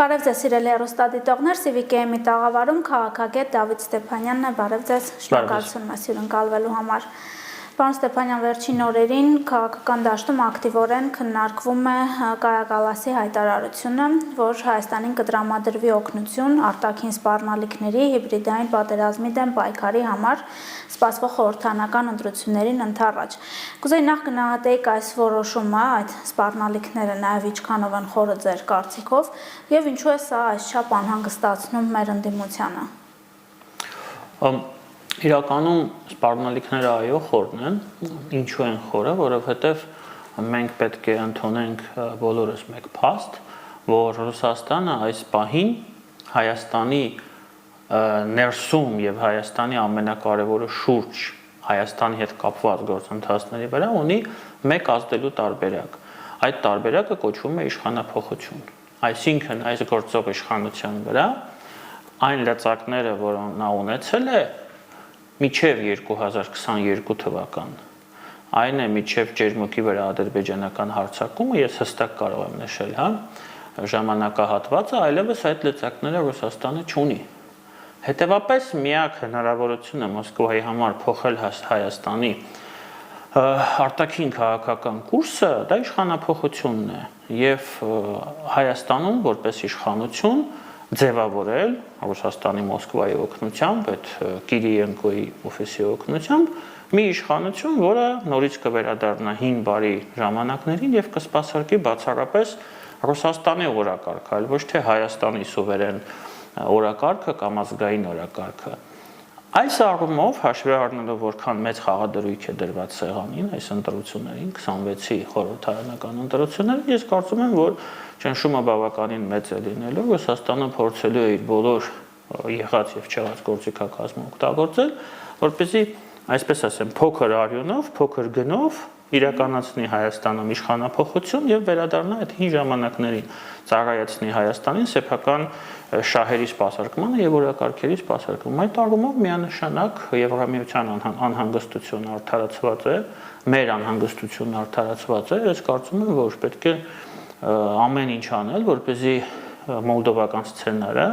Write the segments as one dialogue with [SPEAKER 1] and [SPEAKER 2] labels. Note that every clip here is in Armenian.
[SPEAKER 1] Բարև ձեզ սիրելի հեռուստադիտողներ, Civic-ի տաղավարում քաղաքագետ Դավիթ Ստեփանյանն է, բարև ձեզ, շնորհակալություն մեզ հյուրընկալվելու համար։ Պարոն Ստեփանյան, վերջին օրերին քաղաքական դաշտում ակտիվորեն քննարկվում է Կայա Կալասի հայտարարությունը, որ Հայաստանին կտրամադրվի օգնություն արտաքին սպառնալիքների հիբրիդային պատերազմի դեմ պայքարի համար սպասվող խորհրդարանական ընտրություններին ընդառաջ։ Կուզեի նախ գնահատեիք այս որոշումը, այդ սպառնալիքները նաև ինչքանով են խորը ձեր կարծիքով, եւ ինչու է սա այսչափ անհանգստացնում մեր ընդդիմությանը։
[SPEAKER 2] Իրականում սպառնալիքները այո խորն են, ինչու են խորը, որովհետև մենք պետք է ընդունենք բոլորս մեկ փաստ, որ Ռուսաստանը այս պահին Հայաստանի ներսում եւ Հայաստանի ամենակարևորը շուրջ Հայաստանի հետ կապված գործընթացների վրա ունի մեկ ազդելու տարբերակ։ Այդ տարբերակը կոչվում է իշխանափոխություն։ Այսինքն այս գործող իշխանության վրա այն լծակները, որոնք նա ունեցել է միջև 2022 թվական, այն է միջև Ջերմուկի վրա ադրբեջանական հարձակումը, ես հստակ կարող եմ նշել, ժամանակահատվածը այլևս այդ լծակները Ռուսաստանը չունի։ Հետևաբար միակ հնարավորությունը Մոսկվայի համար փոխել Հայաստանի արտաքին քաղաքական կուրսը դա իշխանափոխությունն է եւ Հայաստանում որպես իշխանություն ձևավորել Ռուսաստանի Մոսկվայի օգնությամբ, այդ Կիրիենկոյի օֆիսի օգնությամբ մի իշխանություն, որը նորից կվերադառնա հին բարի ժամանակներին եւ կսպասարկի բացառապես Ռուսաստանի օրակարգը, այլ ոչ թե Հայաստանի սուվերեն օրակարգը կամ ազգային օրակարգը։ Այս առումով հաշվի առնելով որքան մեծ խաղադրույք է դրված սեղանին այս ընտրություններին 26-ի խորհրդարանական ընտրություններին, ես կարծում եմ, որ ճնշումը բավականին մեծ է լինելու, Ռուսաստանը փորձելու է իր բոլոր եղած եւ չեղած գործիքակազմը օգտագործել, որպեսզի, այսպես ասեմ, փոքր արյունով, փոքր գնով իրականացնի Հայաստանում իշխանափոխություն եւ վերադառնա այդ հին ժամանակներին, ծառայեցնի Հայաստանին սեփական շահերի սպասարկմանը եւ օրակարգերի սպասարկմանը։ Այդ առումով միանշանակ Եվրամիության անհանգստությունը արդարացված է, մեր անհանգստությունն արդարացված է, ես կարծում եմ, որ պետք է ամեն ինչ անել, որպեսզի մոլդովական սցենարը,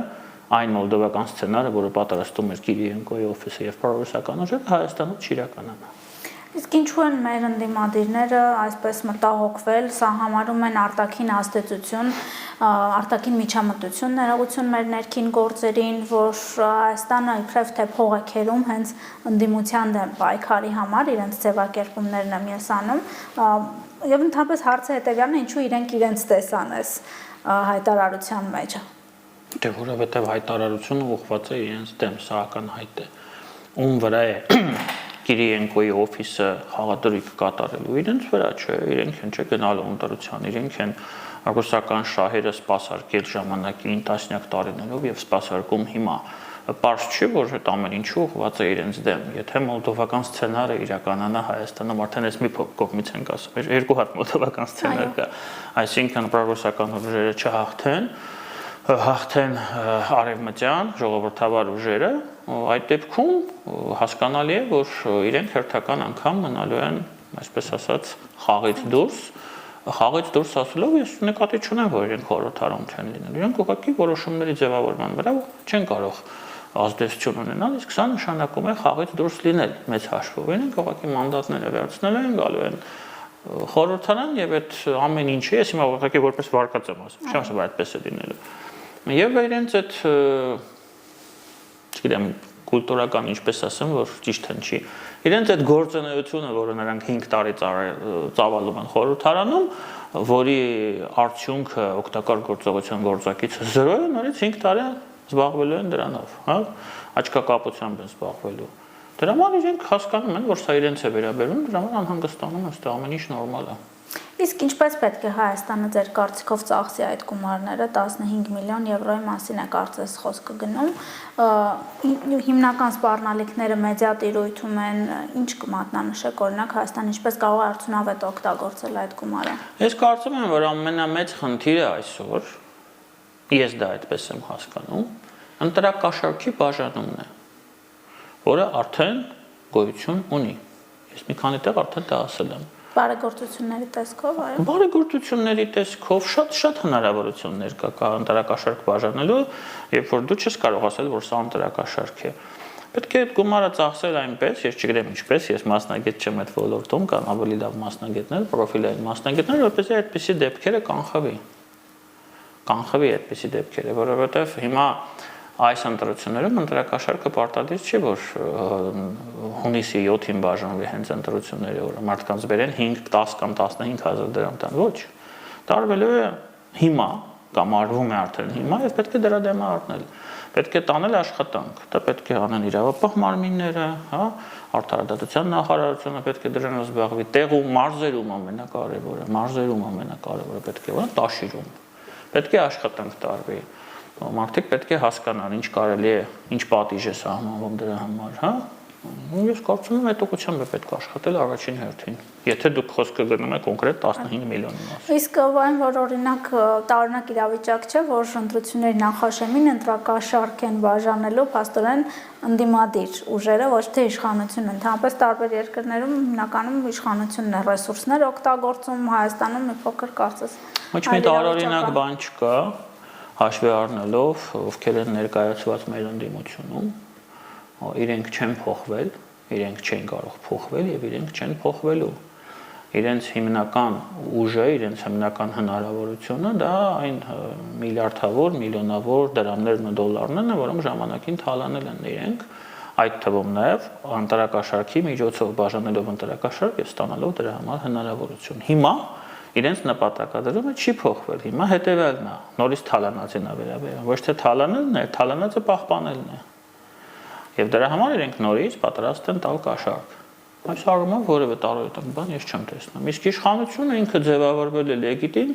[SPEAKER 2] այն մոլդովական սցենարը, որը պատրաստում էր Կիրիենկոյի օֆիսը եւ պրոռուսական ուժերը, Հայաստանում չիրականանա։
[SPEAKER 1] Իսկ ինչու են մեր ընդդիմադիրները այսպես մտահոգվել, սա համարում են արտաքին ազդեցություն, արտաքին միջամտություն, ներողություն մեր ներքին գործերին, որ Հայաստանը իբրև թե փող է քերում հենց ընդդիմության դեմ պայքարի համար, իրենց ձևակերպումներն եմ ես անում, եւ ընդհանրապես հարցը հետեւյալն է, ինչու իրենք իրենց տեսան այս հայտարարության մեջ։
[SPEAKER 2] Դե որովհետեւ հայտարարությունը ուղղված է իրենց դեմ, սա ակնհայտ է։ Ում վրա է Կիրիենկոյի օֆիսը խաղադրույք կատարելու իրենց վրա չէ, իրենք են գնալու ընտրության, իրենք են ռուսական շահերը սպասարկել ժամանակին տասնյակ տարիներով եւ սպասարկում հիմա։ Պարզ չի, որ այդ ամեն ինչը ուղղված է իրենց դեմ։ Եթե մոլդովական սցենարը իրականանա Հայաստանում, արդեն ես մի կողմից ենք ասում, երկու հատ մոլդովական սցենար կա, այսինքն պրոռուսական ուժերը հաղթեն արևմտյան ժողովրդավար ուժերը, այդ դեպքում հասկանալի է, որ իրենք հերթական անգամ մնալու են, այսպես ասած, խաղից դուրս ասելով ես նկատի չունեմ, որ իրենք խորհրդարան չեն լինելու, իրենք ուղղակի որոշումների ձևավորման վրա չեն կարող ազդեցություն ունենալ, իսկ սա նշանակում է խաղից դուրս լինել մեծ հաշվով, իրենք ուղղակի մանդատները վերցնելու են, գալու են խորհրդարան եւ այդ ամեն ինչը ես հիմա ուղղակի որպես վարկած եմ ասում, չէ՞ որ այդպես է լինելու։ Եվ իրենց այդ, չգիտեմ, կուլտուրական ինչպես ասեմ, որ ճիշտ են չի։ Իրենց այդ գործունեությունը, որը նրանք 5 տարի ծավալում են խորհրդարանում, որի արդյունքը օգտակար գործողության գործակիցը 0 է, նորից 5 տարի զբաղվելու են դրանով, հա, աչքակապությամբ են զբաղվելու։ Դրա համար իրենք հասկանում են, որ սա իրենց է վերաբերում, դրա համար անհանգստանում են, ստե ամեն ինչ նորմալ է։
[SPEAKER 1] Իսկ ինչպես պետք է Հայաստանը ձեր կարծիքով ծախսի այդ գումարները 15 միլիոն եվրոյի մասին է կարծես խոսքը գնում, հիմնական սպառնալիքները մեդիա տիրույթում են, ինչ կմատնանշեք, օրինակ Հայաստանը ինչպես կարող է արդյունավետ օգտագործել այդ գումարը։
[SPEAKER 2] Ես կարծում եմ, որ ամենամեծ խնդիրը այսօր, ես դա այդպես եմ հասկանում, ընտրակաշառքի բաժանումն է, որը արդեն գոյություն ունի։ Ես մի քանի տեղ արդեն դա ասել եմ։
[SPEAKER 1] Բարեգործությունների տեսքով, այո։
[SPEAKER 2] Բարեգործությունների տեսքով շատ հնարավորություններ կա ընտրակաշարք բաժանելու, երբ որ դու չես կարող ասել, որ սա ընտրակաշարք է։ Պետք է այդ գումարը ծախսել այնպես, ես չգիտեմ ինչպես, ես մասնագետ չեմ այդ ոլորտում, կան ավելի լավ մասնագետներ, պրոֆիլային մասնագետներ, որպեսզի այդպիսի դեպքերը կանխվի այդպիսի դեպքերը, որովհետև հիմա այս ընտրություններում ընտրակաշարքը պարտադիր չի, որ հունիսի 7-ին բաժանվի հենց ընտրությունների օրը, մարդկանց բերեն 5, 10 կամ 15,000 դրամ տան, ոչ։ Տարվելու է հիմա կամ արվում է արդեն հիմա եւ պետք է դրա դեմը առնել։ Պետք է տանել աշխատանք, դա պետք է անեն իրավապահ մարմինները, հա, Արդարադատության նախարարությունը պետք է դրանով զբաղվի, տեղում, մարզերում ամենակարևորը պետք է որ տաշիրում։ Պետք է աշխատանք տարվի։ Մարդիկ պետք է հասկանան ինչ կարելի է, ինչ պատիժ է սահմանվում դրա համար, հա։ Ես կարծում եմ այդ ուղղությամբ է պետք աշխատել առաջին հերթին։ Եթե դուք խոսքը գնում եք կոնկրետ 15 միլիոնի մասին։
[SPEAKER 1] Իսկ այն որ օրինակ տարօրինակ իրավիճակ չէ, որ ընտրությունների նախաշեմին ընտրակաշարք են բաժանելու փաստորեն ընդդիմադիր ուժերը, ոչ թե իշխանությունը։ Ընդհանրապես տարբեր երկրներում հիմնականում իշխանությունն է ռեսուրսներ օգտագործում, Հայաստանում մի փոքր կարծես։
[SPEAKER 2] Ոչ մի տարօրինակ բան չկա, հաշվի առնելով ովքեր են ներկայացված մեր ընդդիմությունում, իրենք չեն փոխվել, իրենք չեն կարող փոխվել եւ իրենք չեն փոխվելու։ Իրենց հիմնական ուժը, իրենց հիմնական հնարավորությունը դա այն միլիարդավոր, միլիոնավոր դրամներն ու դոլարներն են, որոնք ժամանակին թալանել են իրենք, այդ թվում նաեւ ընտրակաշարքի միջոցով բաժանելով ընտրակաշարք եւ ստանալով դրա համար հնարավորություն։ Հիմա իրենց նպատակադրումը չի փոխվել, հիմա հետեւյալն է, նորից թալանածին է վերաբերում, ոչ թե թալանելն է, թալանածը պահպանելն է։ Եվ դրա համար իրենք նորից պատրաստ են տալ կաշառք։ Այս առումով որևէ տարօրինակ բան ես չեմ տեսնում։ Իսկ իշխանությունը ինքը ձևավորվել է լեգիտիմ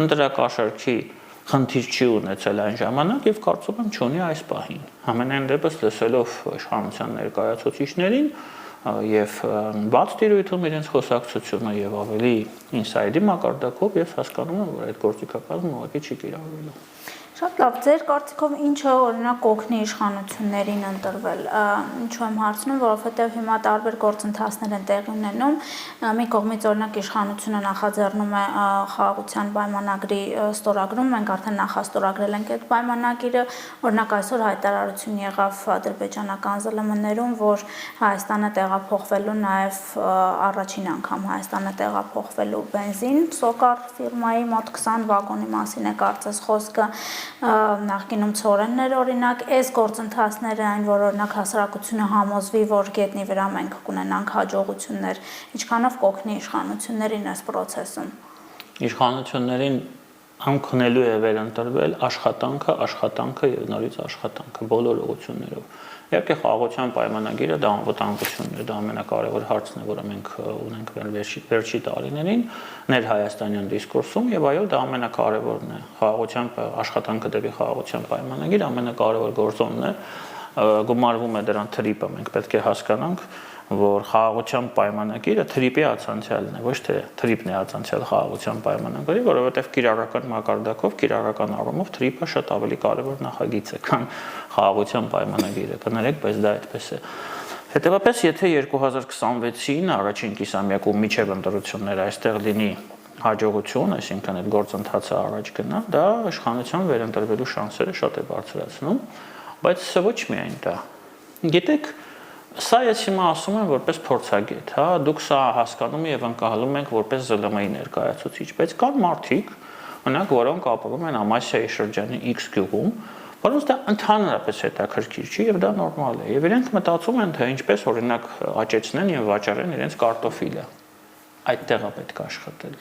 [SPEAKER 2] ընտրակաշառքի խնդիր չի ունեցել այն ժամանակ եւ կարծում եմ չունի այս պահին։ Ամենայն դեպս լսելով իշխանության ներկայացուցիչներին եւ բաց տիրույթում իրենց խոսակցությունը եւ ավելի ինսայդի մակարդակով ես հասկանում եմ, որ այդ գործիքակազմը ուղղակի չի կիրառվելու։
[SPEAKER 1] Շատ լավ, ձեր կարծիքով ինչը օրինակ կօգնի իշխանություններին ընտրվել։ Ինչու եմ հարցնում, որովհետև հիմա տարբեր գործընթացներ են տեղի ունենում։ Մի կողմից օրինակ իշխանությունը նախաձեռնում է խաղաղության պայմանագրի ստորագրում, մենք արդեն նախաստորագրել ենք այդ պայմանագիրը։ Օրինակ այսօր հայտարարություն եղավ ադրբեջանական ԶԼՄ-ներում, որ Հայաստանը տեղափոխվելու նաև առաջին անգամ Հայաստանը տեղափոխվելու բենզին Սոկար ֆիրմայի մոտ 20 վագոնի մասին է կարծես խոսքը։ Նախկինում ծորեններ օրինակ այս գործընթացները այն որ օրինակ հասարակությունը համոզվի որ գետնի վրա մենք կունենանք հաջողություններ ինչքանով կօգնի իշխանություններին այս process-ում
[SPEAKER 2] իշխանություններին անքնելու է վերընտրվել աշխատանքը եւ նորից աշխատանքը բոլոր ուղղություններով Իհարկե խաղաղության պայմանագիրը դա անվտանգությունն է, դա ամենակարևոր հարցն է, որը մենք ունենք վերջի տարիներին ներհայաստանյան դիսկուրսում եւ այո դա ամենակարևորն է։ Խաղաղության աշխատանքը դեպի խաղաղության պայմանագիր ամենակարևոր գործոնն է։ Գումարվում է դրան թրիպը, մենք պետք է հասկանանք, որ խաղաղության պայմանագիրը թրիպի ացանցիալն է, ոչ թե թրիպն է ացանցիալ խաղաղության պայմանագրի, որովհետև կիրառական մակարդակով, կիրառական առումով թրիպը շատ ավելի կարևոր նախագիծ է, քան խաղաղության պայմանագիրը։ Կներեք, բայց դա այդպես է։ Հետևաբար, եթե 2026-ին առաջին կիսամյակում միջև ընտրությունները այստեղ լինի հաջողություն, այսինքն այդ գործընթացը առաջ գնա, դա իշխանության վերընտրվելու շանսերը շատ է բարձրացնում, բայց ոչ միայն դա։ Գիտեք, սա ես հիմա ասում եմ որպես փորձագետ, հա, դուք սա հասկանում եւ ընկալում եք որպես ԶԼՄ-ի ներկայացուցիչ, բայց կան մարդիկ, օրինակ, որոնք ապրում են Ամասիայի շրջանի X գյուղում, որոնց դա ընդհանրապես հետաքրքիր չի եւ դա նորմալ է։ Եվ իրենք մտածում են, թե ինչպես օրինակ աճեցնեն եւ վաճառեն իրենց կարտոֆիլը։ Այդտեղ է պետք աշխատել։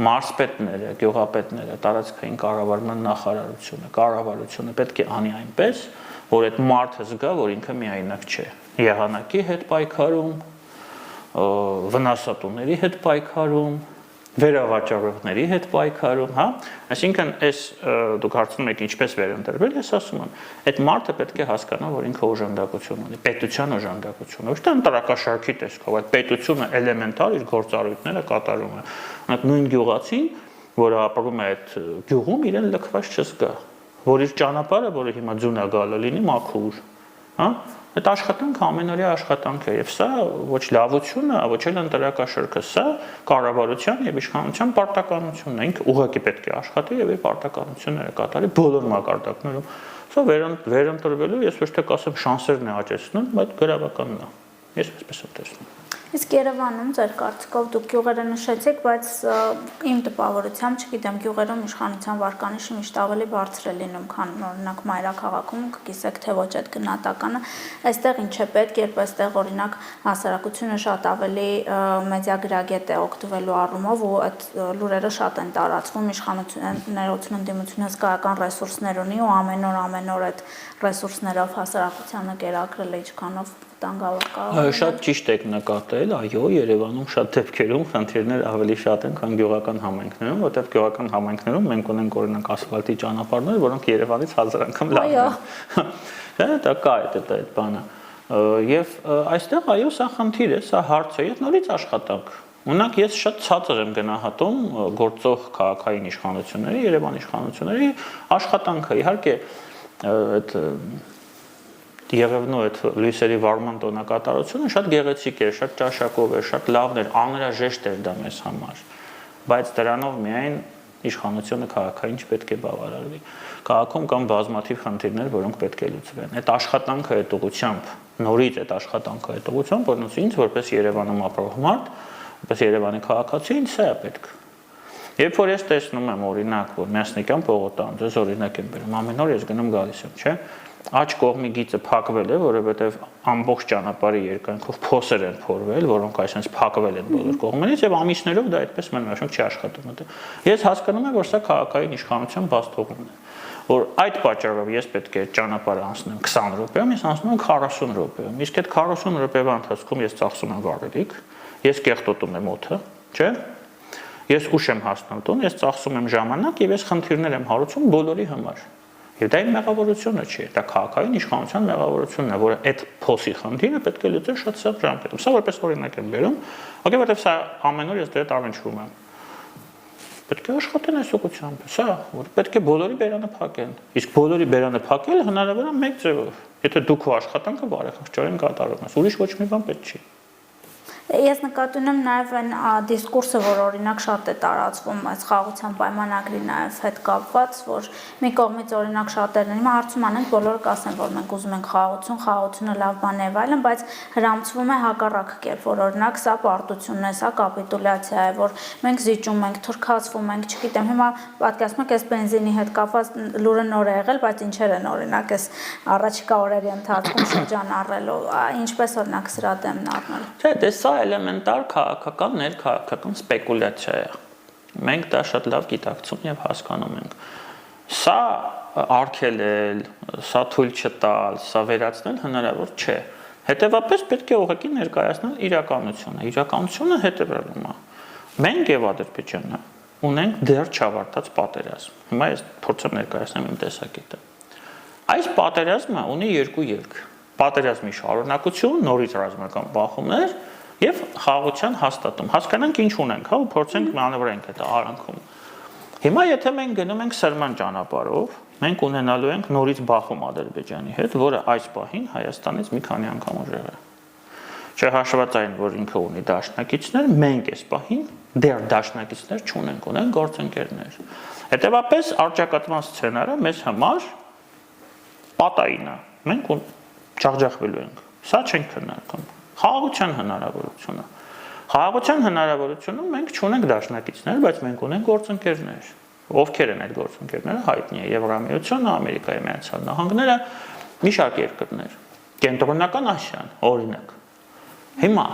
[SPEAKER 2] Մարզպետները, գյուղապետները, տարածքային կառավարման կառավարությունը պետք է անի այնպես, որ այդ մարդը զգա, որ ինքը միայնակ չէ։ Եղանակի հետ պայքարում, վնասատուների հետ պայքարում, վերավաճառողների հետ պայքարում, հա։ Այսինքն, դուք հարցնում եք ինչպես վերընտրվել, ես ասում եմ, այդ մարդը պետք է հասկանա, որ ինքը օժանդակություն ունի, պետության օժանդակություն, ոչ թե ընտրակաշարքի տեսքով, այդ պետությունը էլեմենտար իր գործառույթները կատարում է։ Օրինակ նույն գյուղացին, որը ապրում է այդ գյուղում, իրեն լքված չզգա, որ իր ճանապարհը, որը հիմա ձյունա գալը լինի մաքուր, հա, Այդ աշխատանքը ամենօրյա աշխատանք է եւ սա ոչ լավությունը, ոչ էլ ընտրակաշրջը, սա կառավարության եւ իշխանության պարտականությունն է։ Ինքը ուղղակի պետք է աշխատի եւ իր պարտականությունները կատարի բոլոր մակարդակներում։ Սա վերընտրվելու ես ոչ թե կասեմ շանսերն է աճեցնում, բայց գրավականն է։ Ես այսպես եմ տեսնում։
[SPEAKER 1] Իսկ Երևանում ձեր կարծիքով դուք գյուղերը նշեցիք, բայց իմ տպավորությամբ, չգիտեմ, գյուղերում իշխանության վարկանիշը միշտ ավելի բարձր է լինում, քան օրինակ մայրաքաղաքում, կգիսեք թե ոչ այդ գնահատականը, այստեղ ինչ է պետք, երբ այստեղ օրինակ հասարակությունը շատ ավելի մեդիագրագետ է օգտվելու առումով ու այդ լուրերը շատ են տարածվում, իշխանություններություն ընդդիմությունը հսկայական ռեսուրսներ ունի ու ամեն օր այդ ռեսուրսներով հասարակությանը կերակրել է ինչքանով վտանգավոր կարող է։
[SPEAKER 2] Շատ ճիշտ եք նկատել, այո, Երևանում շատ դեպքերում խնդիրներ ավելի շատ են, քան գյուղական համայնքներում, որտեղ գյուղական համայնքներում մենք ունենք օրինակ ասֆալտի ճանապարհներ, որոնք Երևանից 1000 անգամ լավն են։ Դա կա այդ բանը։ Եվ այստեղ այո, սա խնդիր է, սա հարց է, եւ նորից աշխատանք։ Օրինակ ես շատ ցածր եմ գնահատում գործող քաղաքային իշխանությունների, Երևանի իշխանությունների աշխատանքը։ Իհարկե այդ Եղևնու այդ լույսերի վարման տոնակատարությունը շատ գեղեցիկ էր, շատ ճաշակով էր, շատ լավն էր, անհրաժեշտ էր դա մեզ համար, բայց դրանով միայն իշխանությունը քաղաքային չպետք է բավարարվի։ Քաղաքում կան բազմաթիվ խնդիրներ, որոնք պետք է լուծվեն։ Այդ աշխատանքը այդ ուղղությամբ, նորից այդ աշխատանքը այդ ուղղությամբ, որոնց ինձ որպես Երևանում ապրող մարդ, որպես Երևանի քաղաքացի ինձ սա է պետք։ Երբ որ ես տեսնում եմ օրինակ, որ Մյասնիկյան պողոտան, ձեզ օրինակ եմ բերում, ամեն օր ես գնում գալիս եմ, չէ՞։ Աջ կողմի գիծը փակվել է, որովհետև ամբողջ ճանապարհի երկայնքով փոսեր են փորվել, որոնք այսպես փակվել են բոլոր կողմերից եւ ամիսներով դա այդպես մնացում չի աշխատում։ Ես հասկանում եմ, որ սա քաղաքային իշխանության բաստողումն է, որ այդ պատճառով ես պետք է ճանապարհը անցնեմ 20 րոպեում, ես անցնում եմ 40 րոպեում։ Իսկ այդ 40 րոպեվա ընթացքում ես ծախսում եմ վառելիք, ես կեղտոտում եմ օդը, չէ՞։ Ես ուշ եմ հասնում տուն, ես ծախսում եմ ժամանակ եւ ես խնդիրներ եմ հարուցում բոլորի համար։ Եվ դա իմ մեղավորությունը չի, դա քաղաքային իշխանության մեղավորությունն է, որը այդ փոսի խնդիրը պետք է լուծել շատ սև ժամկետում։ Սա որպես օրինակ եմ բերում, ոգե որտեվ սա ամեն օր ես դրա տարվանջում եմ։ Պետք է աշխատեն այս ուղղությամբ, սա, որ պետք է բոլորի բերանը փակեն։ Իսկ բոլորի բերանը փակել հնարավոր է մեկ ձևով։ Եթե դու քո աշխատանքը բարեխղճորեն կատարում ես, ուրիշ ոչ մի բան պետք չի։
[SPEAKER 1] Ես նկատի ունեմ նաև այն դիսկուրսը, որ օրինակ շատ է տարածվում այս խաղաղության պայմանագրի նաև հետ կապված, որ մի կողմից օրինակ շատերն են, հիմա հարցում անենք բոլորը կասեն, որ մենք ուզում ենք խաղաղություն, խաղաղությունը լավ բան է եւ այլն, բայց հրամցվում է հակառակ կերպ, որ օրինակ սա պարտությունն է, սա կապիտուլյացիա է, որ մենք զիջում ենք, թուրքացվում ենք, չգիտեմ, հիմա պատկերացնում եք, այս բենզինի հետ կապված լուրը նոր է եղել, բայց ինչեր են օրինակ այս առաջիկա օրերի ընթացքում շրջան առելու, ինչպես օրինակ սրա դեմն առնել։
[SPEAKER 2] Չէ, դե սա էլեմենտար քաղաքական ներքաղաքական սպեկուլյացիա է։ Մենք դա շատ լավ գիտակցում եւ հասկանում ենք։ Սա արգելել, սա թույլ չտալ, սա վերացնել հնարավոր չէ։ Հետևաբար պետք է ուղղակի ներկայացնել իրականությունը։ Իրականությունը հետևյալն է։ Մենք եւ Ադրբեջանը ունենք դեռ չավարտած պատերազմ։ Հիմա ես փորձեմ ներկայացնեմ իմ տեսակետը։ Այս պատերազմը ունի երկու ելք։ Պատերազմի շարունակություն, նորից ռազմական բախումներ եւ խաղաղության հաստատում։ Հասկանանք ինչ ունենք, հա, ու փորձենք մանևրենք այդ արանքում։ Հիմա եթե մենք գնում ենք սրման ճանապարհով, մենք ունենալու ենք նորից բախում Ադրբեջանի հետ, որը այս պահին Հայաստանից մի քանի անգամ ուժեղ է։ Չէ, հաշված այն, որ ինքը ունի դաշնակիցներ, մենք այս պահին դեռ դաշնակիցներ չունենք, ունենք գործընկերներ։ Հետևաբար արճակատման սցենարը մեզ համար պատային է։ Մենք ջախջախվելու ենք։ Սա չենք քննարկում։ Խաղաղության հնարավորությունը։ Խաղաղության հնարավորությունում մենք չունենք դաշնակիցներ, բայց մենք ունենք գործընկերներ։ Ովքեր են այդ գործընկերները, հայտնի է Եվրամիությունը, Ամերիկայի Միացյալ Նահանգները, մի շարք երկրներ։ Կենտրոնական Ասիան, օրինակ։ Հիմա,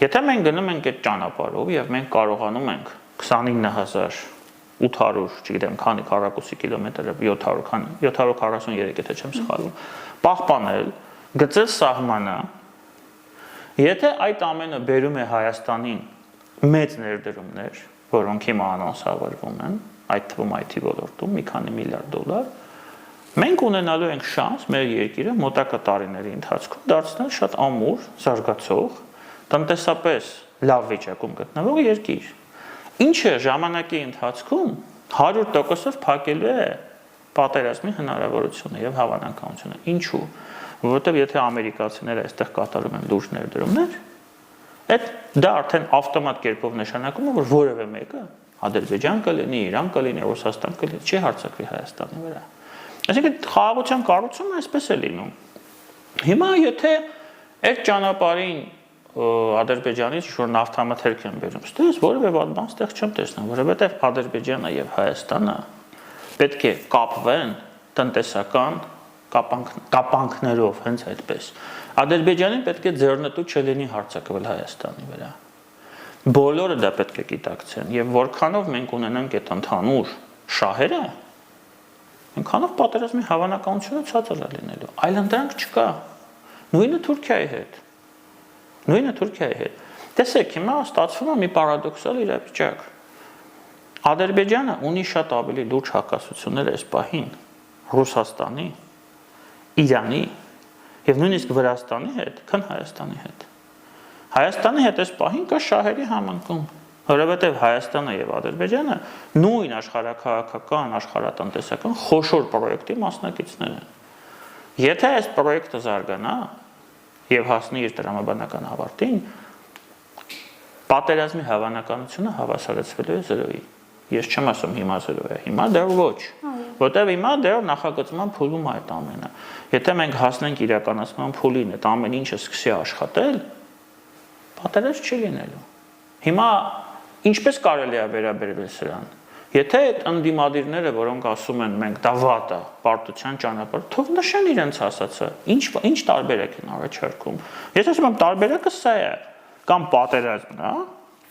[SPEAKER 2] եթե մենք գնում ենք այդ ճանապարհով եւ մենք կարողանում ենք 29800, չգիտեմ, քանի քառակուսի կիլոմետրը 700, քանի 743, եթե չեմ սխալվում, պահպանել, գծել սահմանը, եթե այդ ամենը բերում է Հայաստանին մեծ ներդրումներ, որոնք հիմա անանսավորվում են, այդ թվում IT ոլորտում մի քանի միլիարդ դոլար, մենք ունենալու ենք շանս մեր երկիրը մոտակա տարիների ընթացքում դարձնել շատ ամուր, զարգացող, տնտեսապես լավ վիճակում գտնվող երկիր, ինչը ժամանակի ընթացքում 100%-ով փակելու է պատերազմի հնարավորությունը եւ հավանականությունը։ Ինչու՞։ Որովհետեւ եթե ամերիկացիները այստեղ կատարում են լուրջ ներդրումներ, դա արդեն ավտոմատ կերպով նշանակում է, որ որևէ մեկը Ադրբեջան կլինի, Իրան կլինի, Ռուսաստան կլինի, չի հարձակվի Հայաստանի վրա։ Այսինքն խաղաղության կառուցումը այսպես է լինում։ Հիմա եթե այդ ճանապարհին Ադրբեջանից ինչ-որ նավթամթերք են բերում, ստես որևէ բան ստեղ չեմ տեսնում, որովհետև Ադրբեջանը եւ Հայաստանը պետք է կապվեն տնտեսական կապանքներով, հենց այդպես։ Ադրբեջանին պետք է ձեռնտու չլինի հարձակվել Հայաստանի վրա։ Բոլորը դա պետք է գիտակցեն եւ որքանով մենք ունենանք այդ ընդհանուր շահերը, այնքանով պատերազմի հավանականությունը ցածր է լինելու։ Այլ ընդրանք չկա։ Նույնը Թուրքիայի հետ։ Տեսեք, հիմա ստացվում է մի պարադոքսալ իրավիճակ։ Ադրբեջանը ունի շատ ավելի լուրջ հակասություններ այս պահին Ռուսաստանի, Իրանի եւ նույնիսկ Վրաստանի հետ, քան Հայաստանի հետ։ Հայաստանի հետ այս պահին կա շահերի համընկում, որովհետեւ Հայաստանը եւ Ադրբեջանը նույն աշխարհաքաղաքական, աշխարհատնտեսական խոշոր պրոյեկտի մասնակիցներ են։ Եթե այս պրոյեկտը զարգանա եւ հասնի իր տրամաբանական ավարտին, պատերազմի հավանականությունը հավասարեցվելու է 0-ի։ Ես չեմ ասում հիմա 0 է, հիմա դեռ ոչ, որտեվ հիմա դեռ նախագծման փուլում է այդ ամենը։ Եթե մենք հասնենք իրականացման փուլին, այդ ամեն ինչը սկսի աշխատել, պատերազմ չի լինելու։ Հիմա ինչպես կարելի է վերաբերվել սրան։ Եթե այդ ընդդիմադիրները, որոնք ասում են մենք դա վատ է, պարտության ճանապարհ, թող նշեն իրենց ասածը, ինչ տարբերակ են առաջարկում։ Ես ասում եմ տարբերակը սա է, կամ պատերազմն է,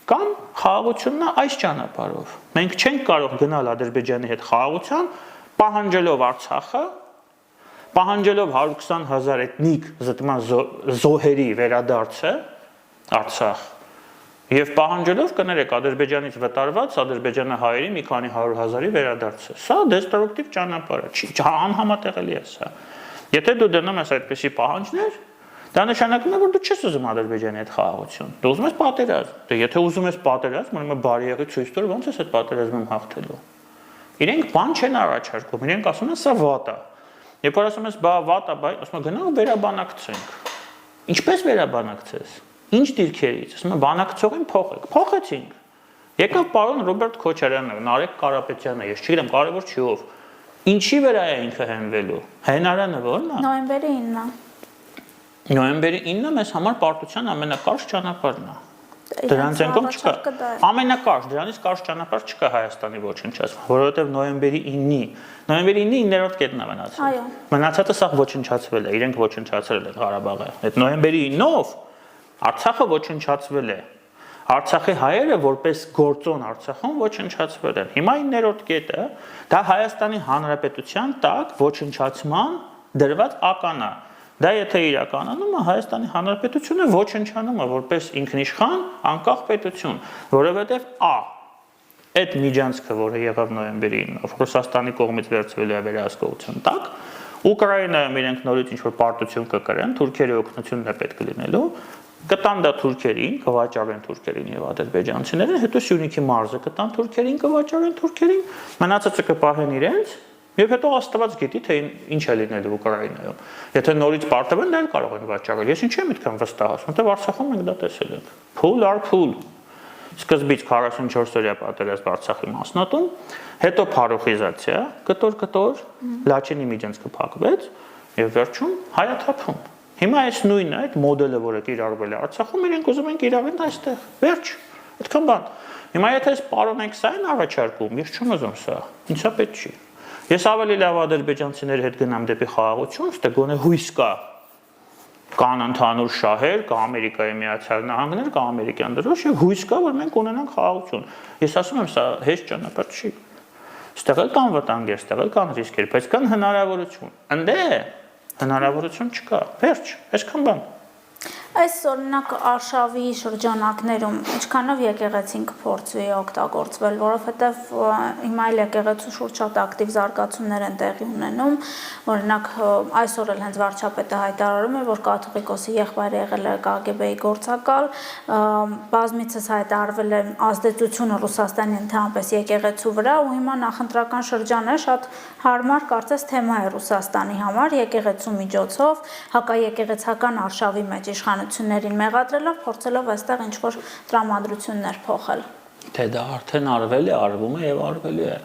[SPEAKER 2] կամ խաղաղությունն է այս ճանապարհով։ Մենք չենք կարող գնալ Ադրբեջանի հետ խաղաղության, պահանջելով Արցախը, պահանջելով 120,000 էթնիկ զտման զոհերի վերադարձը Արցախ, եւ պահանջելով կներեք Ադրբեջանից վտարված Ադրբեջանը հայերի մի քանի 100,000-ի վերադարձը։ Սա դեստրուկտիվ ճանապարհ է, անհամատեղելի է սա։ Եթե դու դնում ես այդպիսի պահանջներ, դա նշանակում է, որ դու չես ուզում Ադրբեջանի հետ խաղաղություն։ Դու ուզում ես պատերազմ։ Դե եթե ուզում ես պատերազմ, ուրեմն բարի եղի ցույց տուր, ոնց ես այդ պատերազմում հաղթելու։ Իրենք բան չեն առաջարկում, իրենք ասում են սա վատ է։ Երբ որ ասում ես բա վատ է, ասում են գնա վերաբանակցենք։ Ինչպես վերաբանակցես։ Ինչ դիրքերից։ Ասում են բանակցողին փոխեք։ Փոխեցինք։ Եկավ պարոն Ռոբերտ Քոչարյանը, Նարեկ Կարապետյանը, ես չգիտեմ, կարևոր չի ով։ Ինչի վրա է ինքը հենվելու։ Հենարանը ո՞րն է։
[SPEAKER 1] Նոյեմբերի 9-ը։
[SPEAKER 2] Նոյեմբերի 9-ը մեզ համար պարտության ամենակարճ ճանապարհն է։ Դրանից ենկում չկա։ Ամենակարճ, դրանից կարճ ճանապարհ չկա Հայաստանի ոչնչացման, որովհետև նոյեմբերի 9-ի 9-րդ կետն է մնացել։
[SPEAKER 1] Այո։
[SPEAKER 2] Մնացածը սա ոչնչացվել է, իրենք ոչնչացրել են Ղարաբաղը։ Այդ նոյեմբերի 9-ով Արցախը ոչնչացվել է։ Արցախի հայերը որպես գործոն Արցախում ոչնչացվել են։ Հիմա 9-րդ կետը դա Հայաստանի Հանրապետության տակ ոչնչացման դրված ական է։ Դա եթե իրականանում է Հայաստանի Հանրապետությունը ոչնչանում է որպես ինքնիշխան անկախ պետություն, որովհետև այդ միջանցքը, որը եղավ նոյեմբերի 9-ով, Ռուսաստանի կողմից վերցվելու է վերահսկողություն տակ, Ուկրաինայում իրենք նորից ինչ-որ պարտություն կկրեն, Թուրքիայի օգնությունն է պետք լինելու, կտան դա թուրքերին, կվաճառեն թուրքերին եւ ադրբեջանցիներին, հետո Սյունիքի մարզը կտան թուրքերին, կվաճառեն թուրքերին, մնացածը կպահեն իրենց, եւ հետո Աստված գիտի թե ինչ է լինելու Ուկրաինայում։ Եթե նորից պարտվեն, դա էլ կարող են վաճառել։ Ես ինչ եմ այդքան վստահ, որտեղ Արցախում մենք դա տեսել ենք։ Փուլ առ փուլ։ Սկզբից 44-օրյա պատերազմ Արցախի մասնատում, հետո փարոխիզացիա, կտոր, Լաչինի միջանցքը փակվեց եւ վերջում հայաթափում։ Հիմա այս նույնը, այդ մոդելը, որը կիրառվել է Արցախում, իրենք ուզում են կիրառեն այստեղ։ Վերջ, այդքան բան։ Հիմա եթե այս պարոնենք սա են առաջարկում, ես չեմ ուզում սա։ Ինձ պետք չի։ Ես ավելի լավ ադրբեջանցիների հետ գնամ դեպի խաղաղություն, ստե գոնե հույս կա։ Կան ընդհանուր շահեր, կա Ամերիկայի Միացյալ Նահանգներ, կա ամերիկյան դրոշ եւ հույս կա, որ մենք ունենանք խաղաղություն։ Ես ասում եմ, սա հեշտ ճանապարհ չի։ Ստեղ էլ կան վտանգեր, ստեղ էլ կան ռիսկեր, բայց կան հնարավորություն։ Ընդ է հնարավորություն չկա։ Վերջ, այսքան բան։
[SPEAKER 1] Այս օրինակ արշավի շրջանակներում ինչքանով եկեղեցին կփորձվի օգտագործվել, որովհետև հիմա էլ եկեղեցու շուրջ շատ ակտիվ զարգացումներ են տեղի ունենում, օրինակ այսօր էլ հենց վարչապետը հայտարարում է, որ կաթողիկոսի եղբայրը եղել է KGB-ի գործակալ, բազմիցս հայտարարվել է ազդեցությունը Ռուսաստանի ընդհանրապես եկեղեցու վրա ու հիմա նախընտրական շրջան է, շատ հարմար կարծես թեմա է Ռուսաստանի համար, եկեղեցու միջոցով հակաեկեղեցական արշավի մեջ իշխանություններին մեղադրելով, փորձելով այստեղ ինչ-որ տրամադրություններ փոխել։
[SPEAKER 2] Թե դա արդեն արվել է, արվում է եւ արվելու է։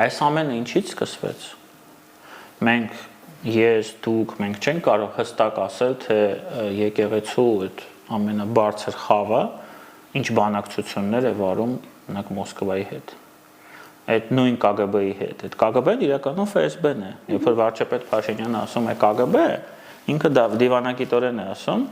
[SPEAKER 2] Այս ամենը ինչից սկսվեց։ Մենք մենք չենք կարող հստակ ասել, թե եկեղեցու այդ ամենաբարձր խավը ինչ բանակցություններ է վարում օրինակ Մոսկվայի հետ։ Այդ նույն KGB-ի հետ։ Այդ KGB-ն իրականում FSB-ն է։ Երբ որ վարչապետ Փաշինյանը ասում է KGB, ինքը դա դիվանագիտորեն է ասում,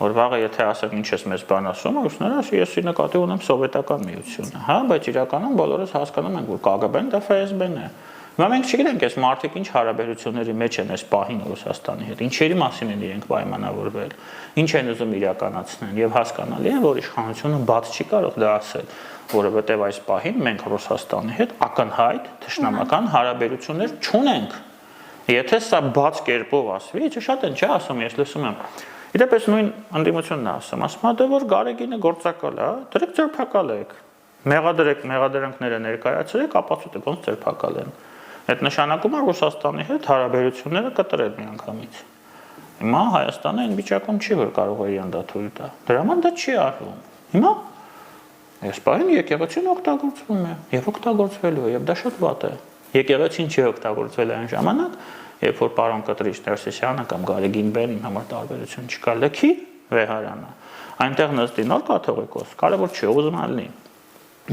[SPEAKER 2] որ վաղը եթե ասեմ ինչ ես մեզ բան ասում, ուսները ես նկատի ունեմ սովետական միությունը, հա, բայց իրականում բոլորս հասկանում ենք, որ KGB-ն դա FSB-ն է։ Հիմա մենք չգիտենք այս մարդիկ ինչ հարաբերությունների մեջ են այս պահին Ռուսաստանի հետ, ինչերի մասին են իրենք պայմանավորվել, ինչ են ուզում իրականացնել եւ հասկանալի է, որ իշխանությունը բաց չի կարող դա ասել, որովհետեւ այս պահին մենք Ռուսաստանի հետ ակնհայտ թշնամական հարաբերություններ չունենք։ Եթե սա բաց կերպով ասվի, չէ՞ շատ են, չէ՞ ասում, ես լսում եմ։ Իդեպս նույն անդիմությունն է ասում, դե որ Գարեգինը գործակալ է, դրեք ձերբակալեք։ Մեղադրանքները ներկայացրեք, ապացուցեք ոնց ձերբակալ են։ Այդ նշանակում է Ռուսաստանի հետ հարաբերությունները կտրել միանգամից։ Հիմա Հայաստանը այն վիճակում չի, որ կարող է իրեն դա թույլ տա։ Դրա համար դա չի արվում։ Հիմա այս պահին եկեղեցին օգտագործվում է եւ օգտագործվելու է եւ դա շատ վատ է։ Եկեղեցին չի օգտագործվել այն ժամանակ, երբ որ պարոն Կտրիչ Ներսիսյանը կամ Գարեգին Բեն իմ համար տարբերություն չկա, լքի վեհարանը։ Այնտեղ նստի նոր կաթողիկոս, կարևոր չի ուզում ալնի,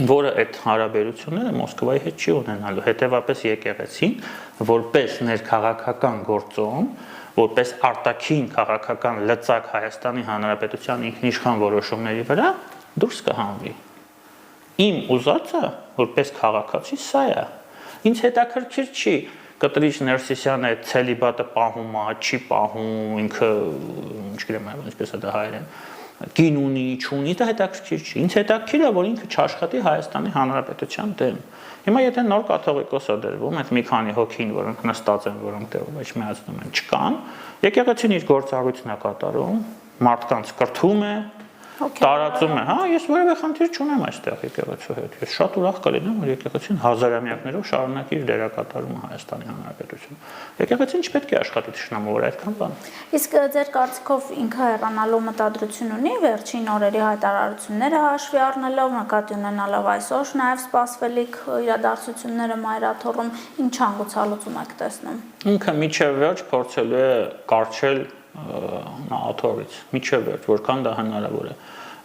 [SPEAKER 2] որը այդ հարաբերությունները Մոսկվայի հետ չի ունենալու։ Հետևաբար եկեղեցին որպես ներքաղաքական գործոն, որպես արտաքին քաղաքական լծակ Հայաստանի Հանրապետության ինքնիշխան որոշումների վրա դուրս կհանվի։ Իմ ուզածը որպես քաղաքացի սա է։ Ինձ հետաքրքիր չի Կտրիչ Ներսիսյանը այդ ցելիբատը պահում է, չի պահում, ինքը չգիտեմ ինչպես է դա հայերեն, կին ունի, չունի, դա հետաքրքիր չի։ Ինձ հետաքրքիր է, որ ինքը չաշխատի Հայաստանի Հանրապետության դեմ։ Հիմա եթե նոր կաթողիկոս է դրվում, այդ մի քանի հոգին, որոնք նստած են, որոնք տեղով ոչ միացնում են, չկան, եկեղեցին իր գործառույթն է կատարում, մարդկանց կրթում է, տարածում է, հա, ես որևէ խնդիր չունեմ այստեղ եկեղեցու հետ։ Ես շատ ուրախ կլինեմ, որ եկեղեցին հազարամյակներով շարունակի իր դերակատարումը Հայաստանի Հանրապետությունում։ Եկեղեցին չպետք է աշխատի թշնամու վրա այդքան բան։
[SPEAKER 1] Իսկ ձեր կարծիքով ինքը հեռանալու մտադրություն ունի վերջին օրերի հայտարարությունները հաշվի առնելով, նկատի ունենալով այսօր նաև սպասվելիք իրադարձությունները Մայրաթոռում, ինչ հանգուցալուծում եք տեսնում։
[SPEAKER 2] Ինքը միջև վերջ փորձելու է կարճել աթոռից, միջև վերջ, որքան դա հնարավոր է։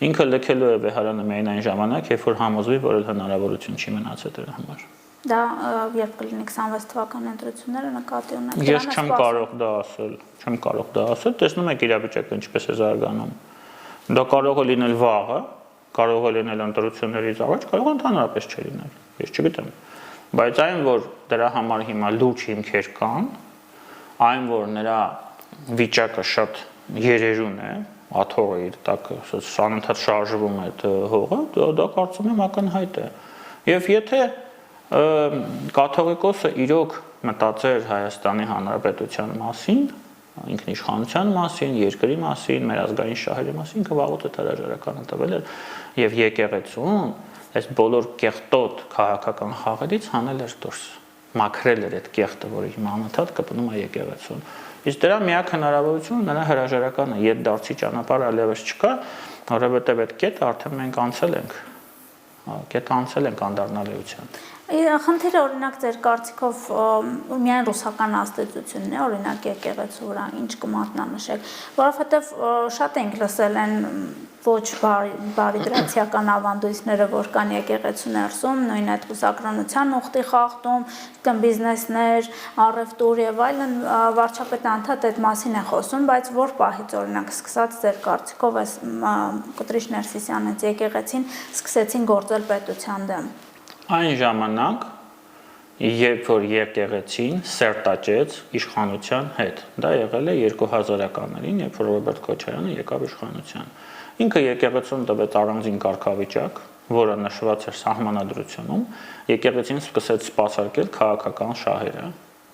[SPEAKER 2] Ինքը լքելու է վեհարանը միայն այն ժամանակ, երբ որ համոզվի, որ հնարավորություն չի մնացել դրա համար։
[SPEAKER 1] Դա երբ կլինի 26 թվականի ընտրությունները նկատի ունենք։
[SPEAKER 2] Ես չեմ կարող դա ասել, տեսնում եք իրավիճակը ինչպես է զարգանում։ Դա կարող է լինել վաղը, կարող է լինել ընտրություններից առաջ, կարող է ընդհանրապես չլինել։ Ես չգիտեմ։ Բայց այն, որ դրա համար հիմա լուրջ հիմքեր կան, այն, որ նրա վիճակը շատ երերուն է, աթոռը իր տակ անընդհատ շարժվում է այդ հողը, դա կարծում եմ ակնհայտ է։ Եվ եթե կաթողիկոսը իրոք մտածեր Հայաստանի Հանրապետության մասին, ինքնիշխանության մասին, երկրի մասին, մեր ազգային շահերի մասին, ինքը վաղուց այդ հրաժարականը տվել էր եւ եկեղեցուն այս բոլոր կեղտոտ քաղաքական խաղերից հանել էր դուրս, մաքրել էր այդ կեղտը, որը հիմա անընդհատ կպնում է եկեղեցուն։ Իսկ դրա միակ հնարավորությունը նրա հրաժարականը, ետ դարձի ճանապարհ այլևս չկա, որովհետև այդ կետը արդեն մենք անցել ենք անդառնալիության։
[SPEAKER 1] Խնդիրը օրինակ ձեր կարծիքով միայն ռուսական ազդեցությունն է, օրինակ եկեղեցու վրա ինչ կմատնանշեք, որովհետև շատ ենք լսել են ոչ բարիդրացիական ավանդույթները, որ կան եկեղեցու ներսում, նույն այդ կուսակրոնության ուխտի խախտում, կամ բիզնեսներ, առևտուր եւ այլն, վարչապետը անդադ այդ մասին է խոսում, բայց որ պահից օրինակ սկսած ձեր կարծիքով այս Կտրիչ Ներսիսյանից եկեղեցին սկսեցին գործել պետության դեմ։
[SPEAKER 2] Այն ժամանակ, երբ որ եկեղեցին սերտաճեց իշխանության հետ։ Դա եղել է 2000-ականներին, երբ որ Ռոբերտ Քոչարյանը եկավ իշխանության։ Ինքը եկեղեցուն տվեց առանձին կարգավիճակ, որը նշված էր սահմանադրությունում, եկեղեցին սկսեց սպասարկել քաղաքական շահերը,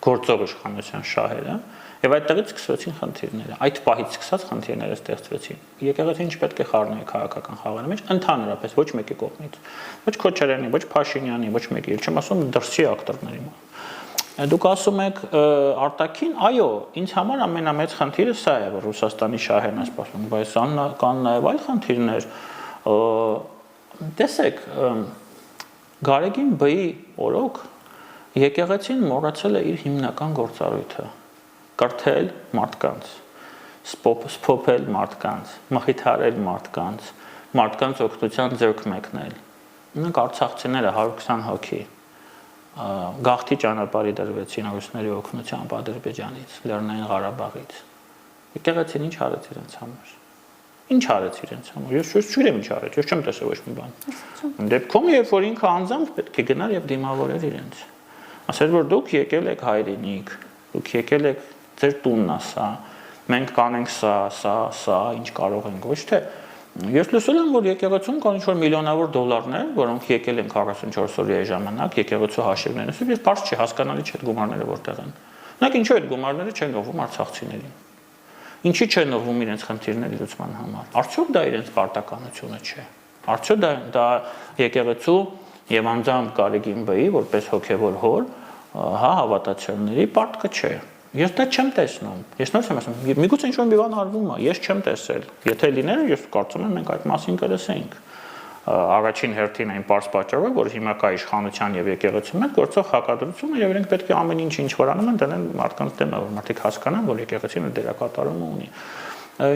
[SPEAKER 2] գործող իշխանության շահերը, եւ այդտեղից սկսվեցին խնդիրները։ Այդ պահից սկսած խնդիրները ստեղծվեցին։ Եկեղեցին չպետք է խառնվի քաղաքական խաղերի մեջ, ընդհանրապես ոչ մեկի կողմից։ Ոչ Քոչարյանի, ոչ Փաշինյանի, ոչ մեկի, չեմ ասում դրսի ակտորների։ Դուք ասում եք արտաքին, այո, ինձ համար ամենամեծ խնդիրը սա է, որ Ռուսաստանի շահերն է սպասում, բայց կան նաեւ այլ խնդիրներ։ Տեսեք, Գարեգին Բ-ի օրոք եկեղեցին մոռացել է իր հիմնական գործառույթը՝ կրթել մարդկանց, սփոփել մարդկանց, մխիթարել մարդկանց օգնության ձեռք մեկնել։ Ունենք արցախցիները 120 հոգի գաղթի ճանապարհի դրվեցին ռուսների օգնությամբ Ադրբեջանից, Լեռնային Ղարաբաղից։ Եկեղեցին ինչ արեց իրենց համար։ Ինչ արեց իրենց համար։ Ես չգիտեմ ինչ արեց, ես չեմ տեսել ոչ մի բան։ Դեպքում երբ որ ինքը անձամբ պետք է գնար եւ դիմավորեր իրենց։ Ասել որ դուք եկել եք հայրենիք, դուք եկել եք ձեր տունն է սա, մենք կանենք սա, ինչ կարող ենք, ոչ թե ես լսել եմ որ եկեղեցում կան ինչ-որ միլիոնավոր դոլարներ, որոնք եկել են 44 օրյա ժամանակ եկեղեցու հաշիվներից, եւ բարձ չի հասկանալի չէ այդ գումարները որտեղ են։ Նրանք ինչու այդ գումարները չեն գողվում արցախցիներին։ Ինչի չեն ուղղվում իրենց խնդիրների լուծման համար։ Արդյոք դա իրենց պարտականությունը չէ։ Արդյոք դա եկեղեցու եւ անձամբ Գարեգին Բ-ի որպես հոգեվոր հոր, հավատացյալների պարտքը չէ։ Ես դա չեմ տեսնում։ Ես նորից եմ ասում, միգուցե ինչ-որ մի բան արվում է, ես չեմ տեսել։ Եթե լիներ, ես կարծում եմ մենք այդ մասին կլսեինք։ Առաջին հերթին այն պարզ պատճառով, որ հիմա կա իշխանության եւ եկեղեցու մեջ գործող հակադրությունը եւ իրենք պետք է ամեն ինչ որ անում են դնել մարդկանց դեմ, որ մարդիկ հասկանան, որ եկեղեցին դերակատարում ունի։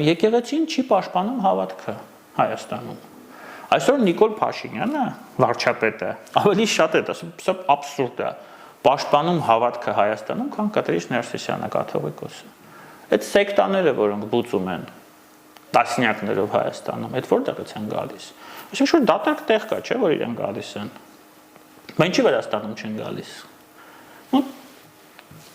[SPEAKER 2] Եկեղեցին չի պաշտպանում հավատքը Հայաստանում։ Այսօր Նիկոլ Փաշինյանը, վարչապետը, ավելի շատ է, դա աբսուրդ է։ Պաշտպանում հավատքը Հայաստանում, քան Կատրիչ Ներսիսյանը կաթողիկոսը։ Այդ սեկտաները, որոնք բուծում են տասնյակներով Հայաստանում, այդ որտեղից են գալիս։ Այսինքն որ դատարկ տեղ կա, չէ, որ իրեն գալիս են։ Բայց ինչի Վրաստանում չեն գալիս։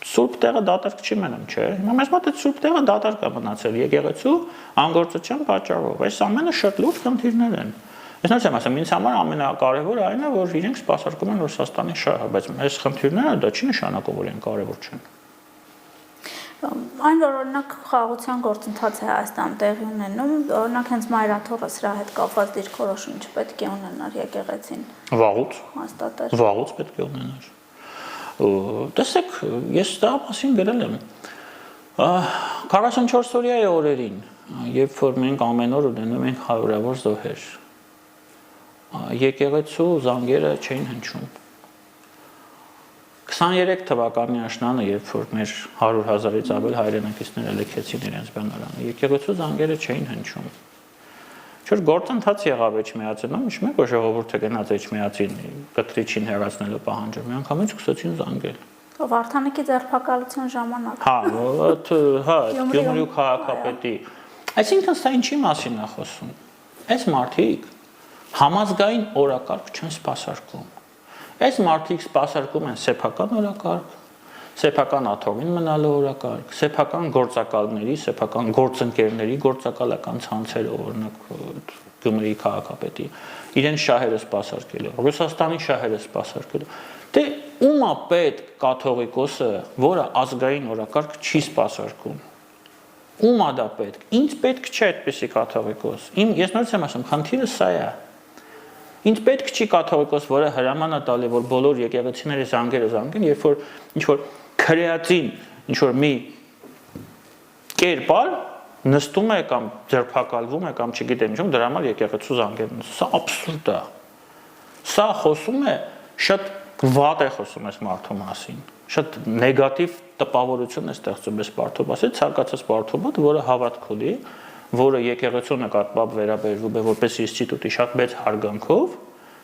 [SPEAKER 2] Սուրբ տեղը դատարկ չի մնում, չէ։ Հիմա մեզ մոտ այդ սուրբ տեղը դատարկ է մնացել եկեղեցու անգործության պատճառով։ Այս ամենը շատ լուրջ խնդիրներ են։ Ես նույնիսկ եմ ասում, ինձ համար ամենակարևորը այն է, որ իրենք սպասարկում են Ռուսաստանի շահը, բայց այս խնդիրները դա չի նշանակում, որ իրենք կարևոր չեն։
[SPEAKER 1] Այն որ օրինակ խաղաղության գործընթաց է Հայաստանում տեղի ունենում, օրինակ հենց մայրաթոռը սրա հետ կապված դիրքորոշում չպետք է ունենար եկեղեցին։
[SPEAKER 2] Վաղուց։
[SPEAKER 1] Հաստատել։
[SPEAKER 2] Վաղուց պետք է ունենար։ Տեսեք, ես դա մասին գրել եմ 44 օրյա օրերին, երբ որ մենք ամեն օր ունենում ենք հարյուրավոր զոհեր, եկեղեցու զանգերը չէին հնչում։ 23 թվականի աշնանը, երբ որ մեր 100,000-ից ավել հայրենակիցները լքեցին իրենց բանալանը, եկեղեցու զանգերը չէին հնչում։ Չէ՞ գործընթաց եղավ Էջմիածնում, ինչ մեկ որ ժողովուրդը գնաց Էջմիածին կտրիչին հեռացնելու պահանջով, միանգամից սկսեցին զանգել։
[SPEAKER 1] Վարդանիկի ձերբակալության ժամանակ։
[SPEAKER 2] Գյումրու քաղաքապետի։ Այսինքն սա ինչի մասին է խոսում։ Այս մարդիկ համազգային օրակարգ չեն սպասարկում։ Այս մարդիկ սպասարկում են սեփական օրակարգ, սեփական աթոռին մնալու օրակարգ, սեփական գործակալների, սեփական գործընկերների գործակալական ցանցերը, օրինակ Գյումրիի քաղաքապետի, իրեն շահերը սպասարկելու, Ռուսաստանի շահերը սպասարկելու։ Դե ում է պետք կաթողիկոսը, որը ազգային օրակարգ չի սպասարկում։ Ում է դա պետք։ Ինձ պետք չէ այդպիսի կաթողիկոս։ Ես նորից եմ ասում, խնդիրը սա է։ Ինձ պետք չի կաթողիկոս, որը հրաման է տալի, որ բոլոր եկեղեցիների զանգերը զանգեն, երբ որ ինչ-որ քրեատին, ինչ-որ մի կերպար նստում է կամ ձերբակալվում է կամ չգիտեմ ինչ, դրա համար եկեղեցու զանգեն։ Սա աբսուրդ է։ Սա խոսում է շատ վատ է խոսում այս մարդու մասին։ Շատ նեգատիվ տպավորություն է ստեղծում այս մարդու մասին, ցանկացած մարդու, որը հավատք ունի, որը եկեղեցու նկատմամբ վերաբերվում է որպես ինստիտուտի շատ մեծ հարգանքով,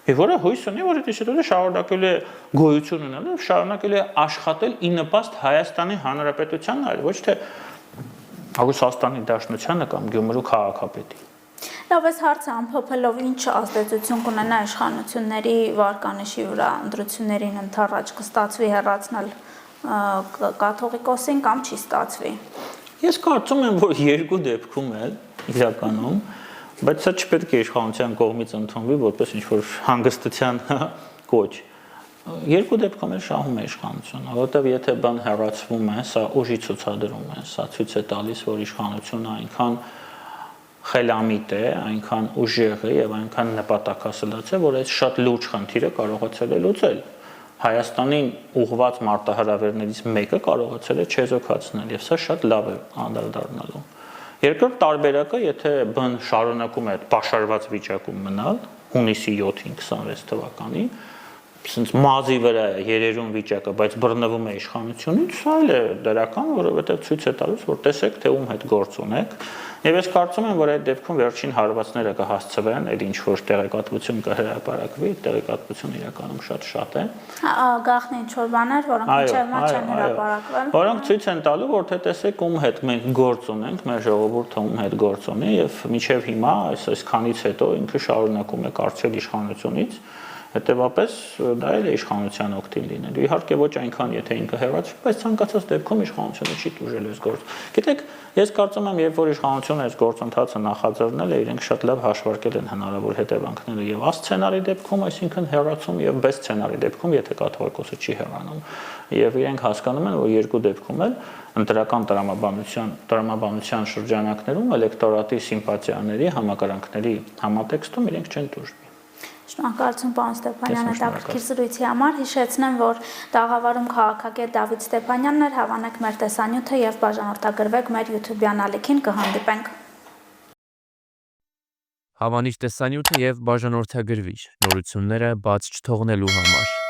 [SPEAKER 2] եւ որը հույս ունի, որ այդ ինստիտուտը շարունակելու է գոյություն ունենալ, շարունակելու է աշխատել ի նպաստ Հայաստանի Հանրապետությանն, այլ ոչ թե Ռուսաստանի Դաշնությանը կամ Գյումրու քաղաքապետի։
[SPEAKER 1] Լավ, այս հարցը ամփոփելով ինչ ազդեցություն կունենա իշխանությունների վարկանիշի վրա ընտրություններին ընդառաջ կստացվի հեռացնել կաթողիկոսին կամ չի ստացվի։
[SPEAKER 2] Ես կարծում եմ, որ երկու դեպքում էլ իրականում, բայց սա չպետք է իշխանության կողմից ընդունվի որպես ինչ-որ հանգստության կոչ։ Երկու դեպքում էլ շահում է իշխանությունը, որովհետև եթե բան հեռացվում է, սա ուժի ցուցադրում է, սա ցույց է տալիս, որ իշխանությունը այնքան խելամիտ է, այնքան ուժեղ է եւ այնքան նպատակասլաց է, որ այս շատ լուրջ խնդիրը կարողացել է լուծել։ Հայաստանին ուղղված մարտահրավերներից մեկը կարողացել է չեզոքացնել եւ սա շատ լավ է անդրադառնալու։ Երկրորդ տարբերակը, եթե բն շարունակում է պաշարված վիճակում մնալ հունիսի 7-ին 26 թվականին, ասենց մազի վրա է երերուն վիճակը, բայց բռնվում է իշխանությունից, սա էլ է դրական, որովհետեւ ցույց է տալիս, որ տեսեք, թե ում հետ գործ ունեք։ Եվ ես կարծում եմ, որ այդ դեպքում վերջին հարվածները կհասցվեն, այդ ինչ որ տեղեկատվություն կհրապարակվի, տեղեկատվությունը իրականում շատ է։
[SPEAKER 1] Գաղտնի ինչ-որ բաներ, որոնք մինչև հիմա չեն հրապարակվել։
[SPEAKER 2] Որոնք ցույց են տալու, որ թե տեսեք ում հետ մենք գործ ունենք, մեր ժողովուրդը ում հետ գործ ունի եւ մինչև հիմա այսքանից հետո ինքը շարունակում է կարծել իշխանությունից։ Հետևաբար դա էլ է իշխանության օգտին լինելու։ Իհարկե ոչ այնքան, եթե ինքը հեռացվի, բայց ցանկացած դեպքում իշխանությունը չի տուժել այս գործը։ Գիտեք, ես կարծում եմ, երբ որ իշխանությունը այս գործընթացը նախաձեռնել է, իրենք շատ լավ հաշվարկել են հնարավոր հետևանքները եւ A սցենարի դեպքում, այսինքն հեռացում եւ B սցենարի դեպքում, եթե կաթողիկոսը չի հեռանում։ Եվ իրենք հասկանում են, որ երկու դեպքում էլ ընտրական տրամաբանության շրջանակներում էլեկտորատի սիմպաթիաների, համակրանքների համատեքստում իրենք չեն տուժվի։
[SPEAKER 1] Շնորհակալություն պարոն Ստեփանյան հետաքրքիր զրույցի համար։ Հիշեցնեմ, որ տաղավարում քաղաքագետ Դավիթ Ստեփանյանն էր, հավանեք մեր տեսանյութը եւ բաժանորդագրվեք մեր YouTube-յան ալիքին, կհանդիպենք։
[SPEAKER 3] Հավանիր տեսանյութը եւ բաժանորդագրվիր նորությունները բաց չթողնելու համար։